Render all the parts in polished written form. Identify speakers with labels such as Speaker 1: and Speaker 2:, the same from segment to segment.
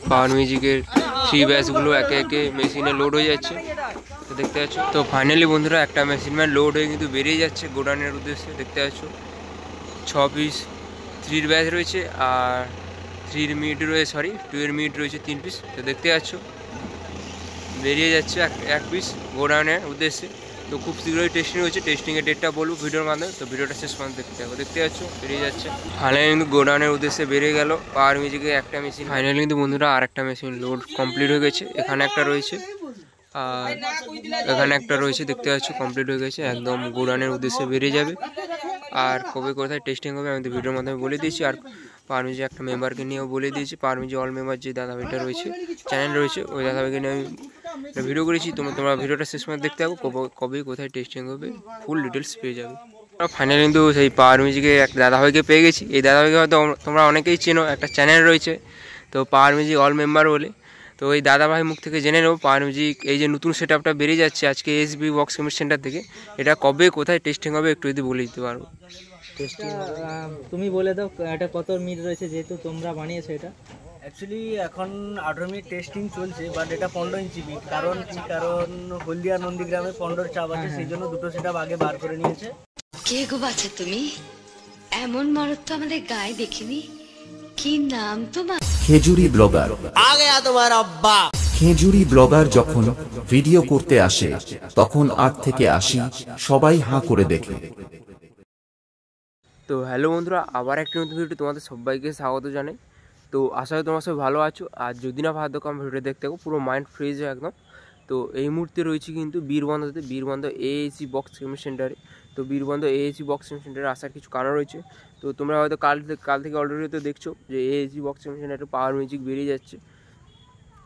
Speaker 1: পাওয়ার মিউজিকের 3 ব্যাচগুলো একে একে মেশিনে লোড হয়ে যাচ্ছে। তো দেখতে পাচ্ছ, তো ফাইনালি বন্ধুরা একটা মেশিন লোড হয়ে কিন্তু বেরিয়ে যাচ্ছে গোডাউনের উদ্দেশ্যে। দেখতে পাচ্ছ 6 পিস 3 ব্যাচ রয়েছে আর 3 মিনিট রয়েছে, সরি 2 মিনিট রয়েছে 3 পিস। তো দেখতে পাচ্ছ বেরিয়ে যাচ্ছে এক পিস গোডাউনের উদ্দেশ্যে। তো খুব শীঘ্রই টেস্টিং হয়েছে, টেস্টিংয়ের ডেটটা বলবো ভিডিওর মাধ্যমে। তো ভিডিওটা শেষ পর্যন্ত দেখতে হবে। দেখতে পাচ্ছ বেরিয়ে যাচ্ছে, ফাইনালি কিন্তু গোডাউনের উদ্দেশ্যে বেরিয়ে গেল পাওয়ার মিউজিকের একটা মেশিন। ফাইনালি কিন্তু বন্ধুরা আর একটা মেশিন লোড কমপ্লিট হয়ে গেছে। এখানে একটা রয়েছে আর এখানে একটা রয়েছে, দেখতে পাচ্ছ কমপ্লিট হয়ে গেছে, একদম গোডাউনের উদ্দেশ্যে বেরিয়ে যাবে। আর কবে কোথায় টেস্টিং হবে আমি তো ভিডিওর মাধ্যমে বলে দিয়েছি। আর পাওয়ার মিউজিক একটা মেম্বারকে নিয়েও বলে দিয়েছি। পাওয়ার মিউজিক অল মেম্বার যে দাদাভাইটা রয়েছে, চ্যানেল রয়েছে, ওই দাদাভাইকে নিয়ে আমি ভিডিও করেছি। তোমরা ভিডিওটা শেষ পর্যন্ত দেখতে থাকো, কবে কোথায় টেস্টিং হবে ফুল ডিটেলস পেয়ে যাবে। ফাইনালি কিন্তু সেই পাওয়ার মিউজিকের একটা দাদাভাইকে পেয়ে গেছি। এই দাদাভাইকে হয়তো তোমরা অনেকেই চেনো, একটা চ্যানেল রয়েছে তো পাওয়ার মিউজিক অল মেম্বার বলে। তো এই দাদাভাই মুখ থেকে জেনে নেব পাওয়ার মিউজিক এই যে নতুন সেট আপটা বেরিয়ে যাচ্ছে আজকে এসবি বক্স কেমিস্ট সেন্টার থেকে, এটা কবে কোথায় টেস্টিং হবে একটু যদি বলে দিতে পারো।
Speaker 2: টেস্টিং তুমি বলে দাও এটা কত মিনিট রয়েছে, যেহেতু তোমরা বানিয়েছো এটা।
Speaker 3: অ্যাকচুয়ালি এখন 18 মিনিট টেস্টিং চলছে, বাট এটা 15 ইঞ্চি বিট। কারণ হলদিয়া নন্দীগ্রামে 15 চাপ আছে, সেই জন্য দুটো সেট আগে বার করে নিয়েছে।
Speaker 4: কে গো বাছা তুমি? এমন মরদ তো আমাদের গায়ে দেখিনি। কি নাম তোমার?
Speaker 5: খেজুরি ব্লগার।
Speaker 3: আ গয়া তোমার আব্বা।
Speaker 5: খেজুরি ব্লগার যখন ভিডিও করতে আসে তখন 8 থেকে 80 সবাই হাঁ করে দেখে।
Speaker 1: তো হ্যালো বন্ধুরা, আবার একটা নতুন ভিডিও তোমাদের সবাইকে স্বাগত জানাই। তো আশা করি তোমার সব ভালো আছো। আর যদি না ভালো থাকো আমার ভিডিও দেখতে থাকো, পুরো মাইন্ড ফ্রেশ হয় একদম। তো এই মুহূর্তে রয়েছে কিন্তু বীরবন্ধ এএসি বক্স কেমিস্ট সেন্টারে। তো বীরবন্ধ এএসি বক্স কেমিস্ট সেন্টারে আসার কিছু কারণ রয়েছে। তো তোমরা হয়তো কাল থেকে অলরেডি তো দেখছো যে এএসি বক্স কেমিস্ট সেন্টারে পাওয়ার মিউজিক বেরিয়ে যাচ্ছে।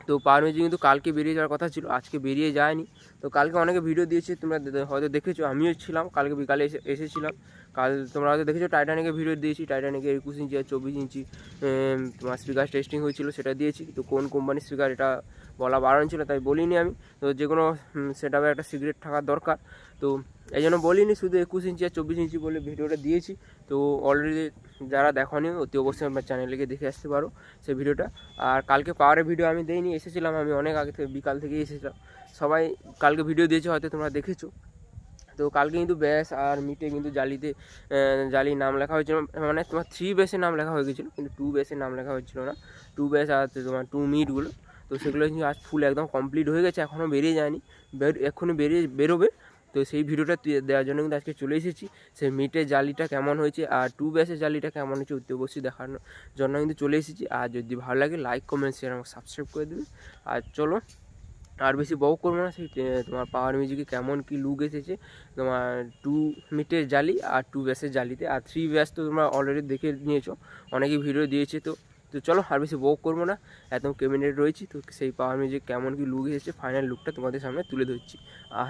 Speaker 1: তো পাওয়ার মিউজিক কিন্তু কালকে বেরিয়ে যাওয়ার কথা ছিল, আজকে বেরিয়ে যায়নি। তো কালকে অনেকে ভিডিও দিয়েছে, তোমরা হয়তো দেখেছো, আমিও ছিলাম কালকে বিকালে এসেছিলাম। কাল তোমরা হয়তো দেখেছো টাইটানিকের ভিডিও দিয়েছি, টাইটানিকের 21 ইঞ্চি আর 24 ইঞ্চি তোমার স্পিকার টেস্টিং হয়েছিল, সেটা দিয়েছি। তো কোন কোম্পানির স্পিকার এটা বলা বারণ ছিল, তাই বলিনি আমি। তো যে কোনো সেট আপে একটা সিক্রেট থাকার দরকার, তো এই জন্য বলিনি, শুধু 21 ইঞ্চি আর 24 ইঞ্চি বলে ভিডিওটা দিয়েছি। তো অলরেডি যারা দেখোনি অতি অবশ্যই আমার চ্যানেলে গিয়ে দেখে আসতে পারো সেই ভিডিওটা। আর কালকে পাওয়ারের ভিডিও আমি দেইনি, এসেছিলাম আমি অনেক আগে থেকে, বিকাল থেকেই এসেছিলাম। সবাই কালকে ভিডিও দিয়েছে, হয়তো তোমরা দেখেছো। তো কালকে কিন্তু ব্যাস আর মিটে কিন্তু জালি নাম লেখা হয়েছিল, মানে তোমার 3 ব্যাসের নাম লেখা হয়ে গেছিলো, কিন্তু 2 ব্যাসের নাম লেখা হয়েছিল না। 2 ব্যাস আর তোমার 2 মিটগুলো, তো সেগুলো কিন্তু আজ ফুল একদম কমপ্লিট হয়ে গেছে, এখনও বেরিয়ে যায়নি, এক্ষুনি বেরোবে। তো সেই ভিডিওটা দেওয়ার জন্য কিন্তু আজকে চলে এসেছি। সেই মিটের জালিটা কেমন হয়েছে আর 2 ব্যাসের জালিটা কেমন হয়েছে অতি অবশ্যই দেখানোর জন্য কিন্তু চলে এসেছি। আর যদি ভালো লাগে লাইক কমেন্ট শেয়ার আমাকে সাবস্ক্রাইব করে দেবে। আর চলো আর বেশি বক করবো না, সেই তোমার পাওয়ার মিউজিকে কেমন কি লুক এসেছে তোমার 2 মিটের জালি আর 2 ব্যাসের জালিতে। আর 3 ব্যাস তো তোমরা অলরেডি দেখে নিয়েছো, অনেকেই ভিডিও দিয়েছে। তো চলো আর বেশি বক করবো না, একদম ক্যাবিনেট রয়েছি। তো সেই পাওয়ার মিউজিক কেমন কি লুক এসেছে ফাইনাল লুকটা তোমাদের সামনে তুলে ধরছি।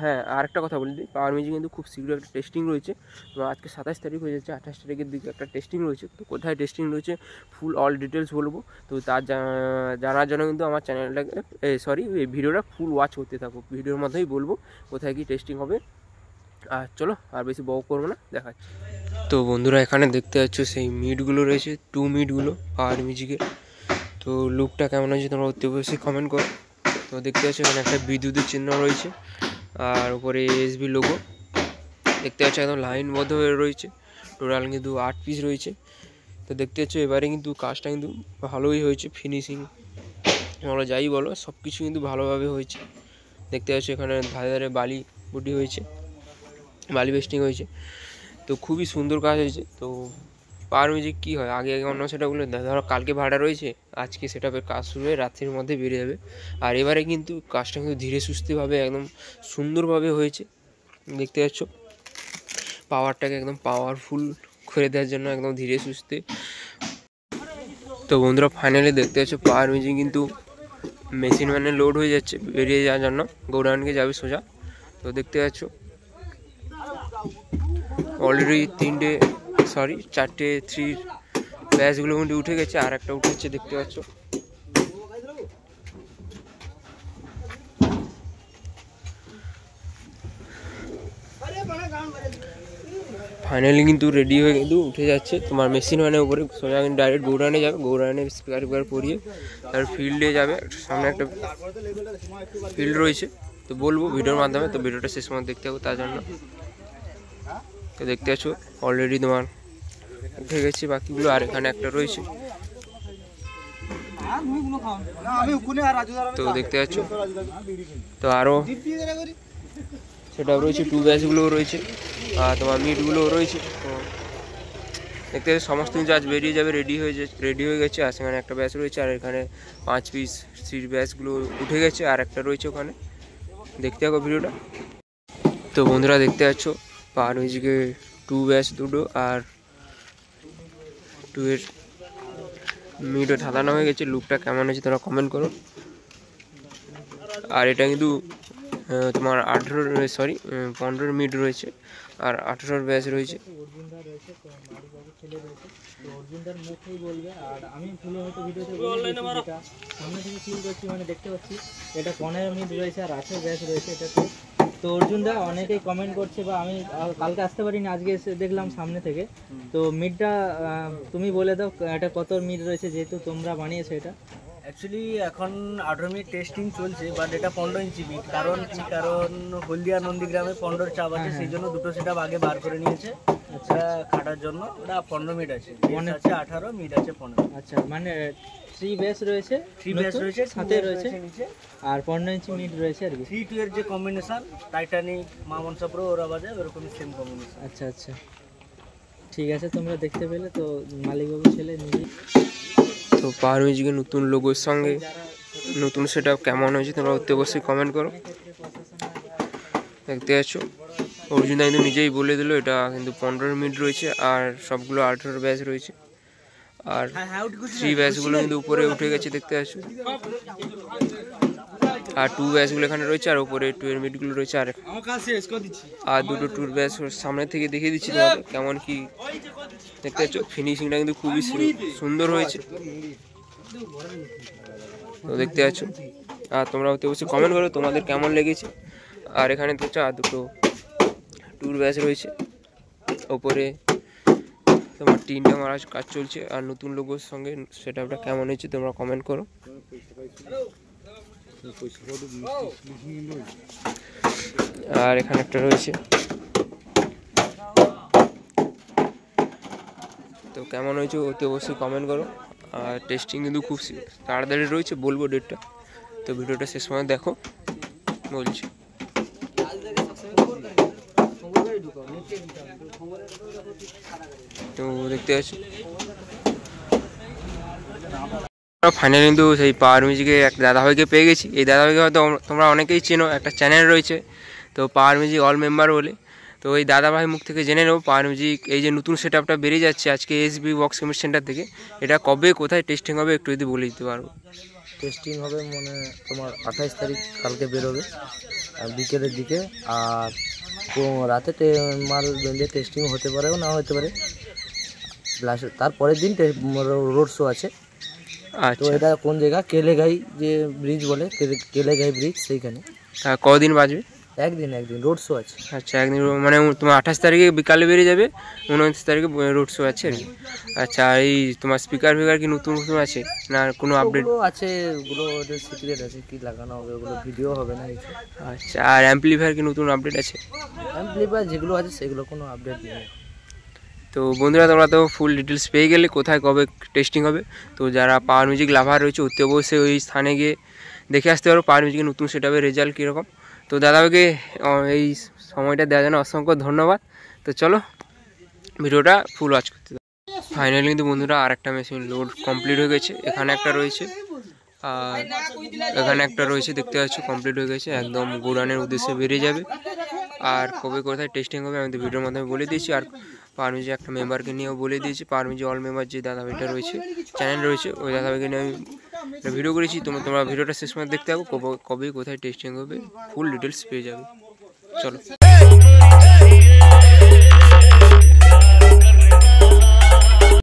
Speaker 1: হ্যাঁ, আর একটা কথা বলে দিই, পাওয়ার মিউজিক কিন্তু খুব শীঘ্রই একটা টেস্টিং রয়েছে। তো আজকে 27 তারিখ হয়ে যাচ্ছে, 28 তারিখের দিকে একটা টেস্টিং রয়েছে। তো কোথায় টেস্টিং রয়েছে ফুল অল ডিটেলস বলবো। তো তার জানার জন্য কিন্তু আমার চ্যানেলটাকে এই ভিডিওটা ফুল ওয়াচ করতে থাকো, ভিডিওর মধ্যেই বলবো কোথায় কি টেস্টিং হবে। আর চলো আর বেশি বক করবো না, দেখাচ্ছি। তো বন্ধুরা এখানে দেখতে পাচ্ছ সেই মিটগুলো রয়েছে, 2 মিটগুলো পাওয়ার মিউজিকের। তো লুকটা কেমন হয়েছে তোমরা অতি অবশ্যই কমেন্ট করো। তো দেখতে পাচ্ছ এখানে একটা বিদ্যুতের চিহ্ন রয়েছে আর উপরে এসবি লোগো দেখতে পাচ্ছ, একদম লাইনবদ্ধ হয়ে রয়েছে। টোটাল কিন্তু 8 পিস রয়েছে। তো দেখতে পাচ্ছ এবারে কিন্তু কাজটা কিন্তু ভালোই হয়েছে, ফিনিশিং তোমরা যাই বলো সব কিছু কিন্তু ভালোভাবে হয়েছে। দেখতে পাচ্ছ এখানে ধারে ধারে বালি বুটি হয়েছে, বালি বেস্টিং হয়েছে। তো খুবই সুন্দর কাজ হয়েছে। তো পাওয়ার মিউজিক কী হয়, আগে অন্য সেটাগুলো ধরো কালকে ভাড়া রয়েছে, আজকে সেটাপের কাজ শুরু হয়ে রাত্রির মধ্যে বেরিয়ে যাবে। আর এবারে কিন্তু কাজটা কিন্তু ধীরে সুস্থেভাবে একদম সুন্দরভাবে হয়েছে। দেখতে পাচ্ছ পাওয়ারটাকে একদম পাওয়ারফুল করে দেওয়ার জন্য একদম ধীরে সুস্থে। তো বন্ধুরা ফাইনালি দেখতে পাচ্ছ পাওয়ার মিউজিক কিন্তু মেশিন লোড হয়ে যাচ্ছে, বেরিয়ে যাওয়ার জন্য গোডাউনকে যাবে সোজা। তো দেখতে পাচ্ছ অলরেডি 4টে 3 ব্যাচগুলো কিন্তু উঠে গেছে, আর একটা উঠেছে দেখতে পাচ্ছ। ফাইনালি কিন্তু রেডি হয়ে কিন্তু উঠে যাচ্ছে তোমার মেশিন ভ্যানের উপরে, সোজা কিন্তু ডাইরেক্ট গৌরানে যাবে, গৌরানে স্পিকার পরিয়ে তার ফিল্ডে যাবে। সামনে একটা ফিল্ড রয়েছে, তো বলবো ভিডিওর মাধ্যমে, তো ভিডিওটা শেষ পর্যন্ত দেখতে হবে তার জন্য। তো দেখতে পাচ্ছ অলরেডি তোমার উঠে গেছে বাকিগুলো, আর এখানে একটা রয়েছে। তো দেখতে পাচ্ছ, তো আরও সেটা রয়েছে, 2 ব্যাচগুলোও রয়েছে, আর তোমার মিটগুলোও রয়েছে। তো দেখতে পাচ্ছ সমস্ত কিছু আজ বেরিয়ে যাবে, রেডি হয়ে গেছে। আর সেখানে একটা ব্যাচ রয়েছে, আর এখানে 5 পিস সিট ব্যাচগুলো উঠে গেছে, আর একটা রয়েছে ওখানে। দেখতে থাকো ভিডিওটা। তো বন্ধুরা দেখতে পাচ্ছ পাওয়ার মিউজিকে 2 ব্যাচ দুটো, আর 2 এর মিটও ঢালানো হয়ে গেছে। লুকটা কেমন হয়েছে তোমরা কমেন্ট করো। আর এটা কিন্তু তোমার 15 মিট রয়েছে, আর 18 ব্যাচ রয়েছে।
Speaker 2: অর্জুনদা রয়েছে, তো মালিকবাবু ছেলে রয়েছে, তো অর্জুনদার মুখেই বলবে। আর আমি ভুলে হয়তো ভিডিওতে বলে দিয়েছি, যেটা সামনে থেকে ফিল করছি, মানে দেখতে পাচ্ছি এটা 15 মিনিট রয়েছে আর 18 ব্যাচ রয়েছে এটাতে। তো অর্জুনদা অনেকেই কমেন্ট করছে, বা আমি কালকে আসতে পারিনি, আজকে এসে দেখলাম সামনে থেকে। তো মিটটা তুমি বলে দাও এটা কত মিট রয়েছে, যেহেতু তোমরা বানিয়েছো এটা।
Speaker 3: অ্যাকচুয়ালি এখন 18 মিনিট টেস্টিং চলছে, বাট এটা 15 ইঞ্চি বিট। কারণ হলদিয়া নন্দীগ্রামে 15 চাপ আছে, সেই জন্য দুটো সেটআপ আগে বার করে নিয়েছে আচ্ছা খাটার জন্য। ওটা 15 মিনিট আছে, বেস আছে 18, মিট আছে 15।
Speaker 2: আচ্ছা, মানে 3 বেস রয়েছে,
Speaker 3: 3 বেস রয়েছে,
Speaker 2: সাথে রয়েছে
Speaker 3: নিচে,
Speaker 2: আর 15 ইঞ্চি মিট রয়েছে আর কি।
Speaker 3: 3-2 এর যে কম্বিনেশন, টাইটানিক মা মনসা প্রো ওরা বাজে ওরকম সেম কম্বিনেশন।
Speaker 2: আচ্ছা আচ্ছা, ঠিক আছে, তোমরা দেখতে পেলে। তো মালিকবাবু ছেলে নিজে।
Speaker 1: তো পাওয়ার মিউজিকের নতুন লোগোর সঙ্গে নতুন সেটআপ কেমন হয়েছে তোমরা অবশ্যই কমেন্ট করো। দেখতে পাচ্ছ অর্জুনদা কিন্তু নিজেই বলে দিল এটা কিন্তু 15 মিনিট রয়েছে, আর সবগুলো 18 ব্যাচ রয়েছে, আর 3 ব্যাচগুলো কিন্তু উপরে উঠে গেছে দেখতে পাচ্ছ, আর 2 ব্যাচগুলো এখানে রয়েছে, আর উপরে 2 এর মিটগুলো রয়েছে, আর দুটো 2 ব্যাচ সামনে থেকে দেখিয়ে দিচ্ছি তোমাদের কেমন কি দেখতে পাচ্ছ। ফিনিশিংটা কিন্তু খুবই সুন্দর হয়েছে, তো দেখতে পাচ্ছ। আর তোমরা অবশ্যই কমেন্ট করো তোমাদের কেমন লেগেছে। আর এখানে দেখছো আর দুটো 2 ব্যাচ রয়েছে, ওপরে তোমার 3টা মারা কাজ চলছে, আর নতুন লোগোর সঙ্গে সেটআপটা কেমন হয়েছে তোমরা কমেন্ট করো। আর এখানে একটা রয়েছে, তো কেমন হয়েছে অবশ্যই কমেন্ট করো। আর টেস্টিং কিন্তু খুব তাড়াতাড়ি রয়েছে, বলবো ডেটটা, তো ভিডিওটা শেষ পর্যন্ত দেখো বলছি। তো দেখতে পাচ্ছি ফাইনালি কিন্তু সেই পাওয়ার মিউজিকে একটা দাদাভাইকে পেয়ে গেছি। এই দাদাভাইকে হয়তো তোমরা অনেকেই চেনো, একটা চ্যানেল রয়েছে তো পাওয়ার মিউজিক অল মেম্বার বলে। তো এই দাদাভাই মুখ থেকে জেনে নেব পাওয়ার মিউজিক এই যে নতুন সেটআপটা বেরিয়ে যাচ্ছে আজকে এসবি বক্স কেমিস্ট সেন্টার থেকে, এটা কবে কোথায় টেস্টিং হবে একটু যদি বলে দিতে পারো।
Speaker 6: টেস্টিং হবে মানে তোমার 28 তারিখ কালকে বেরোবে বিকেলের দিকে, আর রাতে মাল বেঁধে টেস্টিং হতে পারেও না হতে পারে। তারপরের দিন রোড শো আছে। তো এটা কোন জায়গা, কেলেঘাই যে ব্রিজ বলে, কেলেঘাই ব্রিজ, সেইখানে।
Speaker 1: কদিন বাজবে?
Speaker 6: একদিন রোড শো আছে।
Speaker 1: আচ্ছা, একদিন মানে তোমার 28 তারিখে বিকালে বেরিয়ে যাবে, 29 তারিখে রোড শো আছে আর কি। আচ্ছা, এই তোমার স্পিকার কি নতুন আছে না কোনো আপডেট
Speaker 6: আছে? ওগুলো ওদের সিক্রেট আছে, কি লাগানো হবে ওগুলো ভিডিও হবে না।
Speaker 1: আচ্ছা, আর অ্যাম্পলিফায়ার কি নতুন আপডেট আছে?
Speaker 6: অ্যাম্পলিফায়ার যেগুলো আছে সেগুলো কোনো আপডেট নেই।
Speaker 1: তো বন্ধুরা তোমরা তো ফুল ডিটেলস পেয়ে গেলে কোথায় কবে টেস্টিং হবে। তো যারা পাওয়ার মিউজিক লাভার রয়েছে অতি অবশ্যই ওই স্থানে গিয়ে দেখে আসতে পারো পাওয়ার মিউজিকের নতুন সেটআপের রেজাল্ট কীরকম। তো দাদাকে এই সময়টা দেওয়ার জন্য অসংখ্য ধন্যবাদ। তো চলো ভিডিওটা ফুল ওয়াচ করতে দাও। ফাইনালি কিন্তু বন্ধুরা আর একটা মেশিন লোড কমপ্লিট হয়ে গেছে, এখানে একটা রয়েছে আর এখানে একটা রয়েছে, দেখতে পাচ্ছ কমপ্লিট হয়ে গেছে, একদম গোডাউনের উদ্দেশ্যে বেরিয়ে যাবে। আর কবে কোথায় টেস্টিং হবে আমি তো ভিডিওর মাধ্যমে বলে দিয়েছি, আর পাওয়ার মিউজিক একটা মেম্বারকে নিয়েও বলে দিয়েছি। পাওয়ার মিউজিক অল মেম্বার যে দাদাভাইটা রয়েছে চ্যানেল রয়েছে ওই দাদাভাইকে নিয়ে আমি ভিডিও করেছি। তোমরা ভিডিওটা শেষ পর্যন্ত দেখতে থাকো, কবে কোথায় টেস্টিং হবে ফুল ডিটেলস পেয়ে যাবে। চলো।